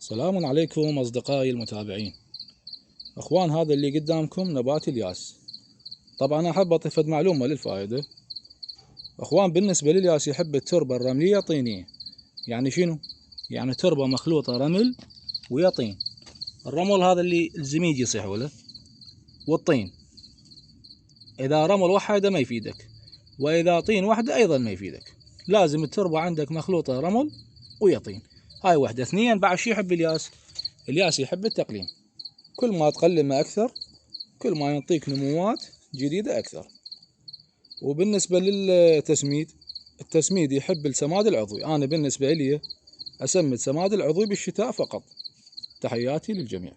سلام عليكم أصدقائي المتابعين. أخوان، هذا اللي قدامكم نبات الياس. طبعا أحب أضيف معلومة للفائدة. أخوان، بالنسبة للياس يحب التربة الرملية طينية. يعني شنو؟ يعني تربة مخلوطة رمل ويا طين. الرمل هذا اللي الزميج يصيح له، والطين إذا رمل وحده ما يفيدك، وإذا طين وحده أيضا ما يفيدك. لازم التربة عندك مخلوطة رمل ويا طين. هاي واحدة. اثنين، بعد شي يحب الياس؟ الياس يحب التقليم. كل ما تقلمه أكثر كل ما يعطيك نموات جديدة أكثر. وبالنسبة للتسميد، التسميد يحب السماد العضوي. أنا بالنسبة لي أسمد سماد العضوي بالشتاء فقط. تحياتي للجميع.